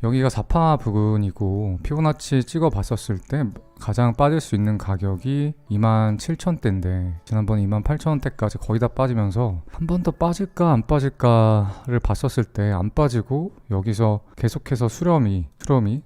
여기가 4파 부근이고 피보나치 찍어 봤었을 때 가장 빠질 수 있는 가격이 27,000대인데 지난번에 28,000원대까지 거의 다 빠지면서 한 번 더 빠질까 안 빠질까를 봤었을 때 안 빠지고 여기서 계속해서 수렴이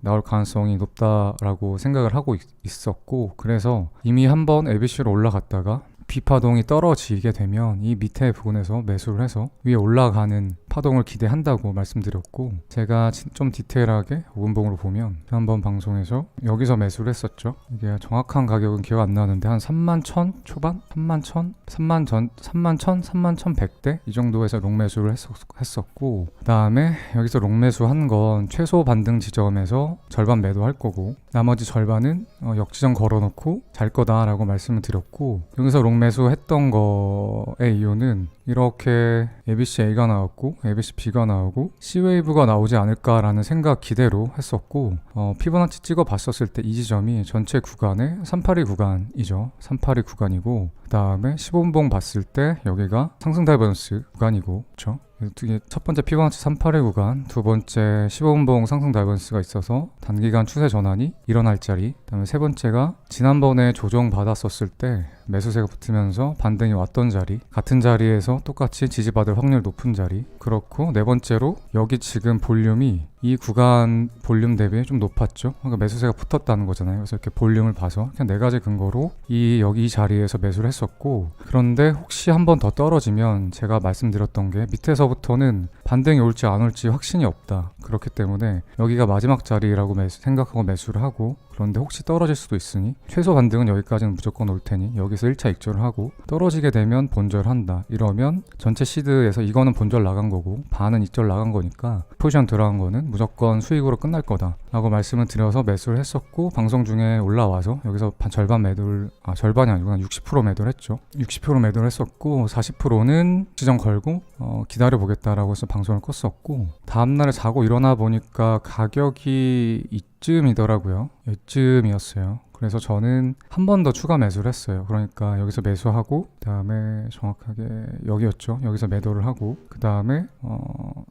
나올 가능성이 높다라고 생각을 하고 있었고, 그래서 이미 한번 ABC로 올라갔다가 B파동이 떨어지게 되면 이 밑에 부분에서 매수를 해서 위에 올라가는 파동을 기대한다고 말씀드렸고, 제가 좀 디테일하게 5분봉으로 보면 지난번 방송에서 여기서 매수를 했었죠. 이게 정확한 가격은 기억 안 나는데 한 31,000 초반? 31,000? 31,000? 31,100대? 이 정도에서 롱매수를 했었고, 그 다음에 여기서 롱매수한 건 최소 반등 지점에서 절반 매도할 거고 나머지 절반은 역지점 걸어놓고 잘 거다라고 말씀을 드렸고, 여기서 롱매수 했던 거의 이유는 이렇게 ABC A가 나왔고 ABC B가 나오고 C웨이브가 나오지 않을까라는 생각 기대로 했었고, 피보나치 찍어 봤었을 때 이 지점이 전체 구간의 382 구간이죠. 382 구간이고, 그 다음에 15분봉 봤을 때 여기가 상승 다이버전스 구간이고, 그렇죠? 첫 번째 피보나치 382 구간, 두 번째 15분봉 상승 다이버전스가 있어서 단기간 추세 전환이 일어날 자리, 그 다음에 세 번째가 지난번에 조정 받았었을 때 매수세가 붙으면서 반등이 왔던 자리, 같은 자리에서 똑같이 지지받을 확률 높은 자리, 그렇고 네 번째로 여기 지금 볼륨이 이 구간 볼륨 대비 좀 높았죠. 그러니까 매수세가 붙었다는 거잖아요. 그래서 이렇게 볼륨을 봐서 그냥 네 가지 근거로 여기 이 자리에서 매수를 했었고, 그런데 혹시 한 번 더 떨어지면 제가 말씀드렸던 게 밑에서부터는 반등이 올지 안 올지 확신이 없다. 그렇기 때문에 여기가 마지막 자리라고 생각하고 매수를 하고, 그런데 혹시 떨어질 수도 있으니 최소 반등은 여기까지는 무조건 올 테니 여기서 1차 익절을 하고, 떨어지게 되면 본절한다. 이러면 전체 시드에서 이거는 본절 나간 거고 반은 익절 나간 거니까 포지션 들어간 거는 무조건 수익으로 끝날 거다 라고 말씀을 드려서 매수를 했었고, 방송 중에 올라와서 여기서 절반이 아니고 60% 매도를 했죠. 60% 매도를 했었고 40%는 지정 걸고 기다려 보겠다라고 해서 방송을 껐었고, 다음날에 자고 일어나 보니까 가격이 이쯤이더라고요. 이쯤이었어요. 그래서 저는 한 번 더 추가 매수를 했어요. 그러니까 여기서 매수하고, 그 다음에 정확하게 여기였죠. 여기서 매도를 하고, 그 다음에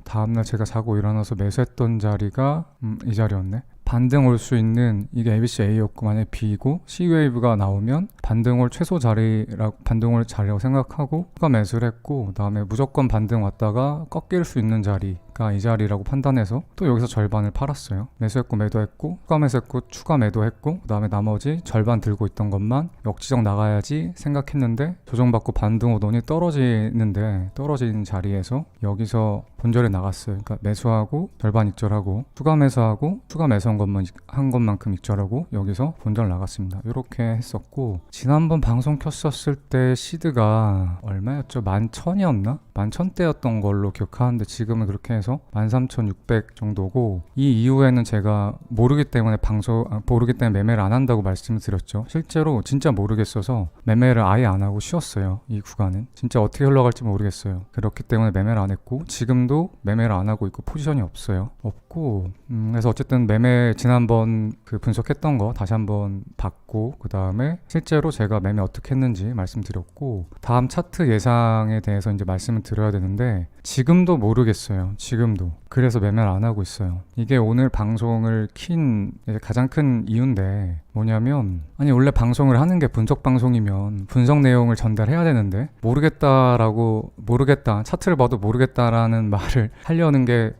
다음날 제가 자고 일어나서 매수했던 자리가 이 자리였네. 반등 올 수 있는 이게 ABC A였고, 만약에 B고 C웨이브가 나오면 반등 올 자리라고 생각하고 추가 매수를 했고, 그 다음에 무조건 반등 왔다가 꺾일 수 있는 자리가 이 자리라고 판단해서 또 여기서 절반을 팔았어요. 매수했고 매도했고 추가 매수했고 추가 매도했고, 그 다음에 나머지 절반 들고 있던 것만 역지정 나가야지 생각했는데 조정받고 반등 오더니 떨어진 자리에서 여기서 본절에 나갔어요. 그러니까 매수하고 절반 익절하고 추가 매수하고 추가 매수한 것만큼 익절하고 여기서 본절 나갔습니다. 이렇게 했었고, 지난번 방송 켰었을 때 시드가 얼마였죠? 11,000이었나? 11,000대였던 걸로 기억하는데 지금은 그렇게 해서 13,600 정도고, 이 이후에는 제가 모르기 때문에 매매를 안 한다고 말씀을 드렸죠. 실제로 진짜 모르겠어서 매매를 아예 안 하고 쉬었어요. 이 구간은 진짜 어떻게 흘러갈지 모르겠어요. 그렇기 때문에 매매를 안 했고, 지금도 매매를 안 하고 있고 포지션이 없고, 그래서 어쨌든 지난번 그 분석했던 거 다시 한번 봤고, 그 다음에 실제로 제가 매매 어떻게 했는지 말씀드렸고, 다음 차트 예상에 대해서 이제 말씀을 드려야 되는데 지금도 모르겠어요. 그래서 매매를 안 하고 있어요. 이게 오늘 방송을 킨 가장 큰 이유인데 뭐냐면, 원래 방송을 하는 게 분석 방송이면 분석 내용을 전달해야 되는데 차트를 봐도 모르겠다라는 말을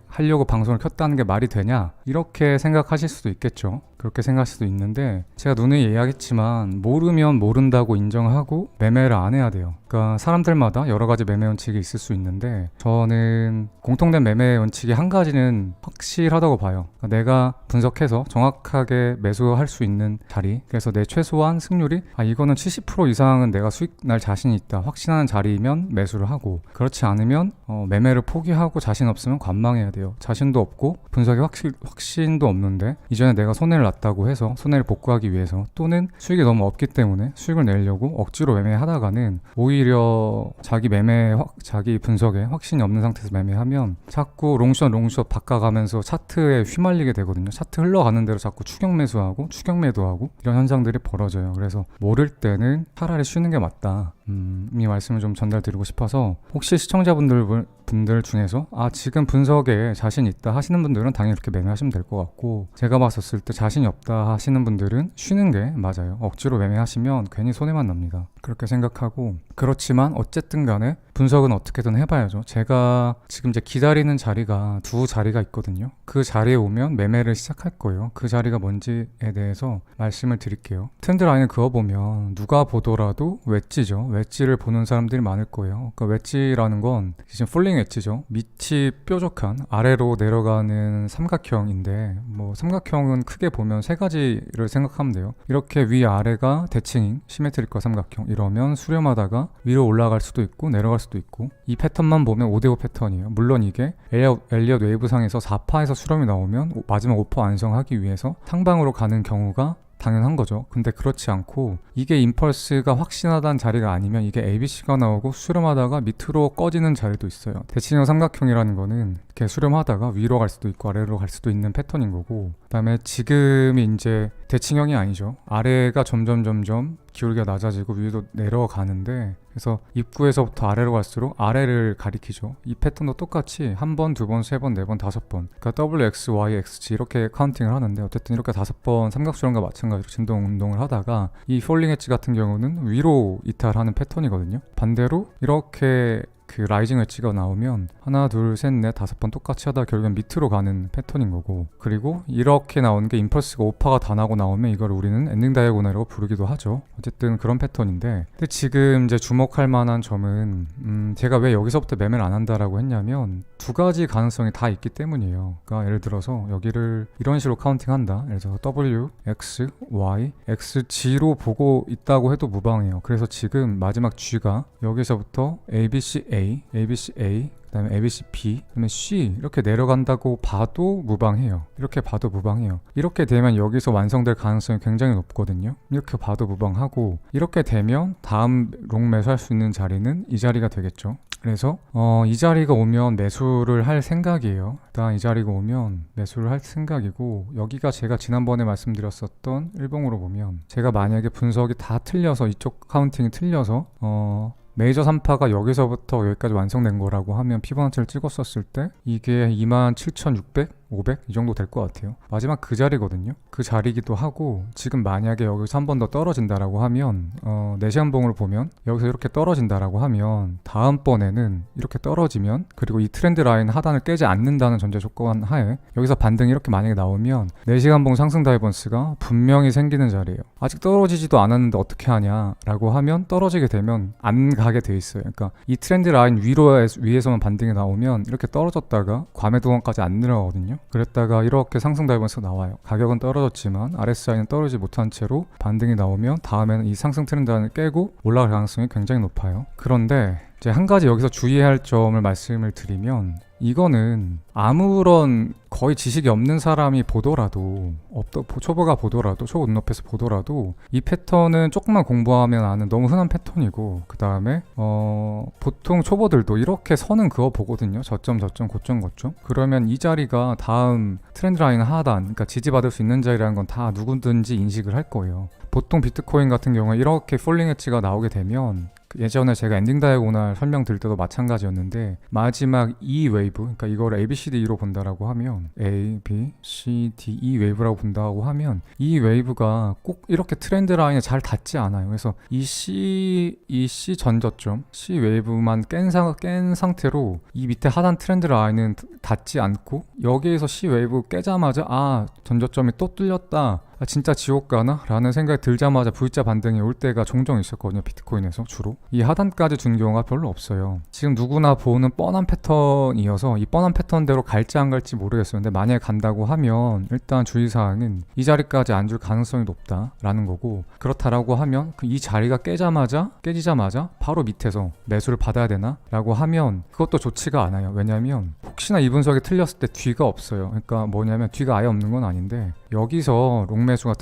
하려고 방송을 켰다는 게 말이 되냐, 이렇게 생각하실 수도 있겠죠. 그렇게 생각할 수도 있는데, 제가 누누이 이야기했지만 모르면 모른다고 인정하고 매매를 안 해야 돼요. 그러니까 사람들마다 여러 가지 매매 원칙이 있을 수 있는데 저는 공통된 매매 원칙이 한 가지는 확실하다고 봐요. 그러니까 내가 분석해서 정확하게 매수할 수 있는 자리, 그래서 내 최소한 승률이 이거는 70% 이상은 내가 수익 날 자신이 있다, 확신하는 자리면 매수를 하고, 그렇지 않으면 매매를 포기하고 자신 없으면 관망해야 돼요. 자신도 없고 분석에 확신도 없는데 이전에 내가 손해를 났다고 해서 손해를 복구하기 위해서, 또는 수익이 너무 없기 때문에 수익을 내려고 억지로 매매하다가는 오히려 자기 분석에 확신이 없는 상태에서 매매하면 자꾸 롱숏 바꿔가면서 차트에 휘말리게 되거든요. 차트 흘러가는 대로 자꾸 추격 매수하고 추격 매도하고 이런 현상들이 벌어져요. 그래서 모를 때는 차라리 쉬는 게 맞다. 이 말씀을 좀 전달드리고 싶어서 혹시 시청자분들 중에서 지금 분석에 자신 있다 하시는 분들은 당연히 그렇게 매매하시면 될 것 같고, 제가 봤었을 때 자신이 없다 하시는 분들은 쉬는 게 맞아요. 억지로 매매하시면 괜히 손해만 납니다. 그렇게 생각하고, 그렇지만 어쨌든 간에 분석은 어떻게든 해봐야죠. 제가 지금 이제 기다리는 자리가 두 자리가 있거든요. 그 자리에 오면 매매를 시작할 거예요. 그 자리가 뭔지에 대해서 말씀을 드릴게요. 트렌드 라인을 그어보면 누가 보더라도 웨지죠. 웨지를 보는 사람들이 많을 거예요. 그러니까 웨지라는 건 지금 폴링 웨지죠. 밑이 뾰족한 아래로 내려가는 삼각형인데, 뭐 삼각형은 크게 보면 세 가지를 생각하면 돼요. 이렇게 위아래가 대칭인 시메트리컬 삼각형, 이러면 수렴하다가 위로 올라갈 수도 있고 내려갈 수도 있고, 이 패턴만 보면 5대5 패턴이에요. 물론 이게 엘리엇 웨이브상에서 4파에서 수렴이 나오면 마지막 5% 완성하기 위해서 상방으로 가는 경우가 당연한 거죠. 근데 그렇지 않고, 이게 임펄스가 확신하다는 자리가 아니면 이게 ABC가 나오고 수렴하다가 밑으로 꺼지는 자리도 있어요. 대칭형 삼각형이라는 거는 이렇게 수렴하다가 위로 갈 수도 있고 아래로 갈 수도 있는 패턴인 거고, 그 다음에 지금이 이제 대칭형이 아니죠. 아래가 점점 기울기가 낮아지고 위로 내려가는데, 그래서 입구에서부터 아래로 갈수록 아래를 가리키죠. 이 패턴도 똑같이 한 번, 두 번, 세 번, 네 번, 다섯 번, 그러니까 W, X, Y, XG 이렇게 카운팅을 하는데, 어쨌든 이렇게 5번 삼각수렴과 마찬가지로 진동 운동을 하다가 이 폴링 엣지 같은 경우는 위로 이탈하는 패턴이거든요. 반대로 이렇게 그 라이징 웨지가 나오면 하나, 둘, 셋, 넷, 5번 똑같이 하다 결국엔 밑으로 가는 패턴인 거고, 그리고 이렇게 나오는 게 임펄스가 5파가 다 나고 나오면 이걸 우리는 엔딩 다이아고널이라고 부르기도 하죠. 어쨌든 그런 패턴인데, 근데 지금 이제 주목할 만한 점은 제가 왜 여기서부터 매매를 안 한다라고 했냐면, 두 가지 가능성이 다 있기 때문이에요. 그러니까 예를 들어서 여기를 이런 식으로 카운팅한다. 예를 들어서 W, X, Y, XG로 보고 있다고 해도 무방해요. 그래서 지금 마지막 G가 여기서부터 ABC A, ABC A, 그 다음에 ABC B, 그 다음에 C 이렇게 내려간다고 봐도 무방해요. 이렇게 봐도 무방해요. 이렇게 되면 여기서 완성될 가능성이 굉장히 높거든요. 이렇게 봐도 무방하고, 이렇게 되면 다음 롱 매수할 수 있는 자리는 이 자리가 되겠죠. 그래서 이 자리가 오면 매수를 할 생각이에요. 일단 이 자리가 오면 매수를 할 생각이고, 여기가 제가 지난번에 말씀드렸었던 일봉으로 보면, 제가 만약에 분석이 다 틀려서, 이쪽 카운팅이 틀려서 메이저 3파가 여기서부터 여기까지 완성된 거라고 하면 피보나치를 찍었었을 때 이게 27,600? 500? 이 정도 될 것 같아요. 마지막 그 자리거든요. 그 자리기도 하고, 지금 만약에 여기서 한 번 더 떨어진다라고 하면 4시간 봉으로 보면 여기서 이렇게 떨어진다라고 하면, 다음번에는 이렇게 떨어지면, 그리고 이 트렌드 라인 하단을 깨지 않는다는 전제 조건 하에 여기서 반등이 이렇게 만약에 나오면 4시간 봉 상승 다이버런스가 분명히 생기는 자리예요. 아직 떨어지지도 않았는데 어떻게 하냐라고 하면, 떨어지게 되면 안 가게 돼 있어요. 그러니까 이 트렌드 라인 위에서만 반등이 나오면 이렇게 떨어졌다가 과매도권까지 안 내려가거든요. 그랬다가 이렇게 상승 다이버런스가 나와요. 가격은 떨어졌지만 RSI는 떨어지지 못한 채로 반등이 나오면 다음에는 이 상승 트렌드를 깨고 올라갈 가능성이 굉장히 높아요. 그런데 이제 한 가지 여기서 주의해야 할 점을 말씀을 드리면, 이거는 아무런 거의 지식이 없는 사람이 보더라도, 초보가 보더라도, 초보 눈높이에서 보더라도 이 패턴은 조금만 공부하면 아는 너무 흔한 패턴이고, 그 다음에 보통 초보들도 이렇게 선은 그어 보거든요. 저점 고점. 그러면 이 자리가 다음 트렌드 라인 하단, 그러니까 지지받을 수 있는 자리라는 건 다 누구든지 인식을 할 거예요. 보통 비트코인 같은 경우에 이렇게 폴링 엣지가 나오게 되면, 예전에 제가 엔딩 다이아고널 설명드릴 때도 마찬가지였는데, 마지막 E 웨이브, 그러니까 이거를 ABCD로 본다라고 하면, A, B, C, D, E 웨이브라고 본다고 하면, 이 웨이브가 꼭 이렇게 트렌드 라인에 잘 닿지 않아요. 그래서 이 C 전저점, C 웨이브만 깬 상태로 이 밑에 하단 트렌드 라인은 닿지 않고, 여기에서 C 웨이브 깨자마자 전저점이 또 뚫렸다, 진짜 지옥 가나? 라는 생각이 들자마자 V자 반등이 올 때가 종종 있었거든요. 비트코인에서 주로. 이 하단까지 준 경우가 별로 없어요. 지금 누구나 보는 뻔한 패턴이어서 이 뻔한 패턴대로 갈지 안 갈지 모르겠어요. 근데 만약에 간다고 하면 일단 주의사항은 이 자리까지 안 줄 가능성이 높다라는 거고, 그렇다라고 하면 이 자리가 깨지자마자 바로 밑에서 매수를 받아야 되나? 라고 하면 그것도 좋지가 않아요. 왜냐면 혹시나 이 분석이 틀렸을 때 뒤가 없어요. 그러니까 뭐냐면 뒤가 아예 없는 건 아닌데, 여기서 롱 롱매수가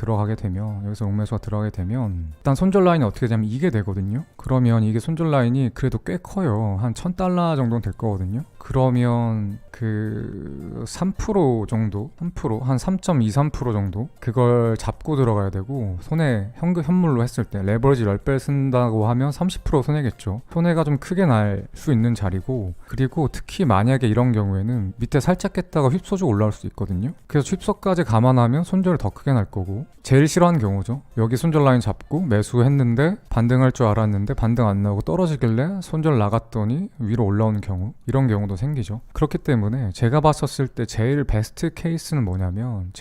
들어가게 되면 일단 손절 라인이 어떻게 되냐면 이게 되거든요. 그러면 이게 손절 라인이 그래도 꽤 커요. 한 $1,000 정도는 될 거거든요. 그러면 그 3% 정도, 한 3.23% 정도 그걸 잡고 들어가야 되고, 손해 현물로 했을 때 레버리지 10배 쓴다고 하면 30% 손해겠죠. 손해가 좀 크게 날 수 있는 자리고, 그리고 특히 만약에 이런 경우에는 밑에 살짝 깼다가 휩소주고 올라올 수 있거든요. 그래서 휩소까지 감안하면 손절이 더 크게 날 거고, 제일 싫어하는 경우죠. 여기 손절 라인 잡고 매수했는데 반등할 줄 알았는데 반등 안 나오고 떨어지길래 손절 나갔더니 위로 올라오는 경우, 이런 경우도 생기죠. 그렇기 때문에 제가 봤었을 때 제일 베스트 케이스는 뭐냐면,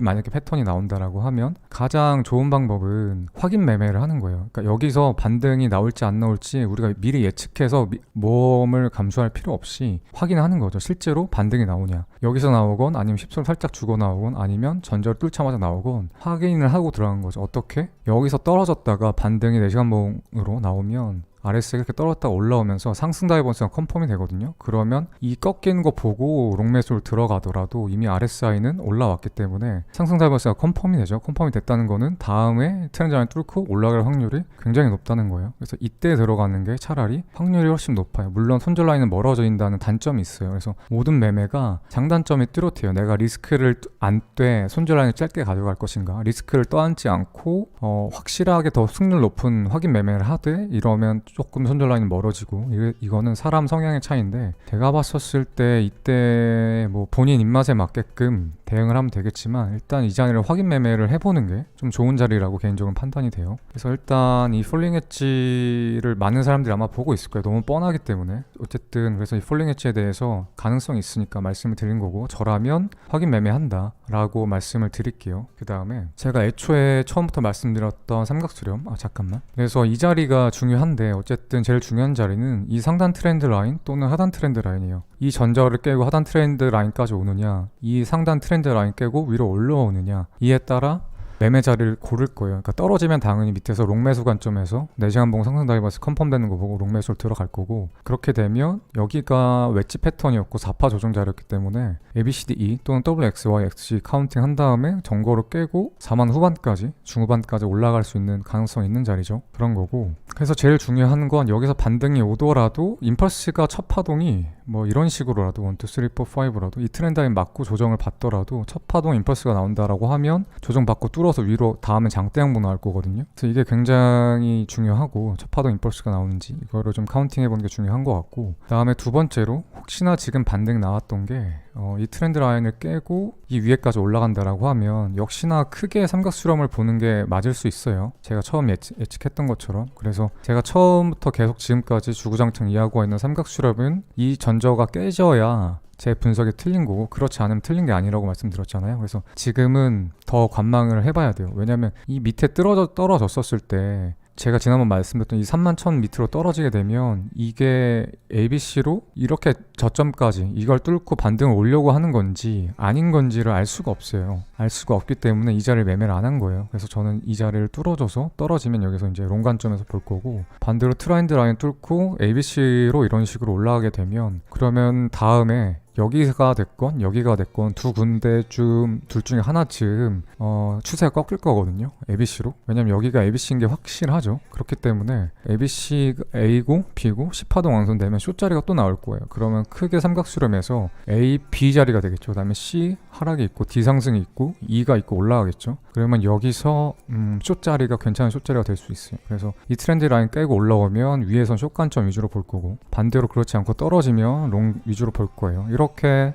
만약에 패턴이 나온다라고 하면 가장 좋은 방법은 확인 매매를 하는 거예요. 그러니까 여기서 반등이 나올지 안 나올지 우리가 미리 예측해서 모험을 감수할 필요 없이 확인하는 거죠. 실제로 반등이 나오냐, 여기서 나오건 아니면 힙소를 살짝 주고 나오건 아니면 전저를 뚫자마자 나오건 확인을 하고 들어간 거죠. 어떻게? 여기서 떨어졌다가 반등이 4시간봉으로 나오면 RS가 이렇게 떨어졌다가 올라오면서 상승 다이버스가 컨펌이 되거든요. 그러면 이 꺾이는 거 보고 롱매수를 들어가더라도 이미 RSI는 올라왔기 때문에 상승 다이버스가 컨펌이 되죠. 컨펌이 됐다는 거는 다음에 트렌드 라인 뚫고 올라갈 확률이 굉장히 높다는 거예요. 그래서 이때 들어가는 게 차라리 확률이 훨씬 높아요. 물론 손절 라인은 멀어져 있다는 단점이 있어요. 그래서 모든 매매가 장단점이 뚜렷해요. 내가 리스크를 안 떼 손절 라인을 짧게 가져갈 것인가, 리스크를 떠안지 않고 확실하게 더 승률 높은 확인 매매를 하되, 이러면 조금 손절 라인이 멀어지고, 이거는 사람 성향의 차이인데, 제가 봤었을 때 이때 뭐 본인 입맛에 맞게끔 대응을 하면 되겠지만, 일단 이 자리를 확인 매매를 해보는 게 좀 좋은 자리라고 개인적으로 판단이 돼요. 그래서 일단 이 폴링 엣지를 많은 사람들이 아마 보고 있을 거예요. 너무 뻔하기 때문에. 어쨌든 그래서 이 폴링 엣지에 대해서 가능성이 있으니까 말씀을 드린 거고, 저라면 확인 매매한다 라고 말씀을 드릴게요. 그 다음에 제가 애초에 처음부터 말씀드렸던 삼각수렴, 그래서 이 자리가 중요한데, 어쨌든 제일 중요한 자리는 이 상단 트렌드 라인 또는 하단 트렌드 라인이에요. 이 전저를 깨고 하단 트렌드 라인까지 오느냐, 이 상단 트렌드 라인 깨고 위로 올라오느냐, 이에 따라 매매 자리를 고를 거예요. 그러니까 떨어지면 당연히 밑에서 롱매수 관점에서 4시간 봉 상승 다이버스 컨펌되는 거 보고 롱매수를 들어갈 거고, 그렇게 되면 여기가 웨지 패턴이었고 4파 조정 자리였기 때문에 ABCDE 또는 WXY, XG 카운팅 한 다음에 정거로 깨고 4만 후반까지, 중후반까지 올라갈 수 있는 가능성이 있는 자리죠. 그런 거고, 그래서 제일 중요한 건 여기서 반등이 오더라도 임펄스가 첫 파동이 뭐 이런 식으로라도 1, 2, 3, 4, 5라도 이 트렌드 라인 맞고 조정을 받더라도 첫 파동 임펄스가 나온다라고 하면 조정 받고 뚫어서 위로 다음에 장대 양봉 나올 거거든요. 그래서 이게 굉장히 중요하고, 첫 파동 임펄스가 나오는지 이거를 좀 카운팅 해보는 게 중요한 것 같고, 다음에 두 번째로 혹시나 지금 반등 나왔던 게 이 트렌드 라인을 깨고 이 위에까지 올라간다라고 하면 역시나 크게 삼각수렴을 보는 게 맞을 수 있어요. 제가 처음 예측했던 것처럼. 그래서 제가 처음부터 계속 지금까지 주구장창 이야기하고 있는 삼각수렴은 이 전저가 깨져야 제 분석이 틀린 거고, 그렇지 않으면 틀린 게 아니라고 말씀드렸잖아요. 그래서 지금은 더 관망을 해봐야 돼요. 왜냐면 이 밑에 떨어졌었을 때 제가 지난번 말씀드렸던 이 31,000 밑으로 떨어지게 되면 이게 ABC로 이렇게 저점까지 이걸 뚫고 반등을 오려고 하는 건지 아닌 건지를 알 수가 없어요. 알 수가 없기 때문에 이 자리를 매매를 안 한 거예요. 그래서 저는 이 자리를 뚫어줘서 떨어지면 여기서 이제 롱 관점에서 볼 거고, 반대로 트렌드 라인 뚫고 ABC로 이런 식으로 올라가게 되면, 그러면 다음에 여기가 됐건 여기가 됐건 두 군데 둘 중에 하나쯤 추세가 꺾일 거거든요. ABC로. 왜냐면 여기가 ABC인 게 확실하죠. 그렇기 때문에 ABC A고 B고 C파동 완성되면 C자리가 또 나올 거예요. 그러면 크게 삼각수렴해서 A, B 자리가 되겠죠. 그 다음에 C 하락이 있고 D 상승이 있고 E가 있고 올라가겠죠. 그러면 여기서 C자리가 괜찮은 C자리가 될 수 있어요. 그래서 이 트렌드 라인 깨고 올라오면 위에선 숏관점 위주로 볼 거고, 반대로 그렇지 않고 떨어지면 롱 위주로 볼 거예요. 이렇게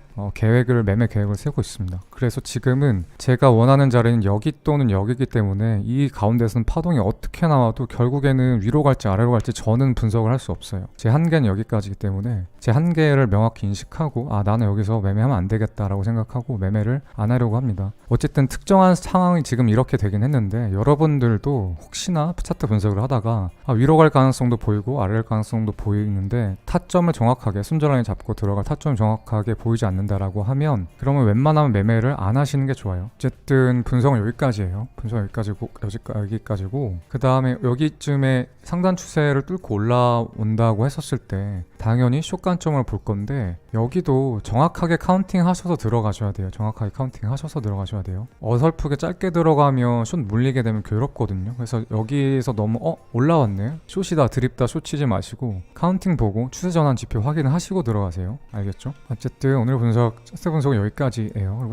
매매 계획을 세우고 있습니다. 그래서 지금은 제가 원하는 자리는 여기 또는 여기이기 때문에 이 가운데서는 파동이 어떻게 나와도 결국에는 위로 갈지 아래로 갈지 저는 분석을 할 수 없어요. 제 한계는 여기까지이기 때문에 제 한계를 명확히 인식하고, 나는 여기서 매매하면 안 되겠다라고 생각하고 매매를 안 하려고 합니다. 어쨌든 특정한 상황이 지금 이렇게 되긴 했는데, 여러분들도 혹시나 차트 분석을 하다가 위로 갈 가능성도 보이고 아래로 갈 가능성도 보이는데 타점을 정확하게 순전하게 잡고 들어갈 타점을 정확하게 보이지 않는다라고 하면, 그러면 웬만하면 매매를 안 하시는 게 좋아요. 어쨌든 분석은 여기까지예요. 분석은 여기까지고 그 다음에 여기쯤에 상단 추세를 뚫고 올라온다고 했었을 때 당연히 숏 관점을 볼 건데, 여기도 정확하게 카운팅 하셔서 들어가셔야 돼요. 정확하게 카운팅 하셔서 들어가셔야 돼요. 어설프게 짧게 들어가면 숏 물리게 되면 괴롭거든요. 그래서 여기서 너무 올라왔네, 숏이다, 드립다, 숏 치지 마시고 카운팅 보고 추세 전환 지표 확인을 하시고 들어가세요. 알겠죠? 어쨌든 오늘 분석, 차트 분석은 여기까지예요. 그리고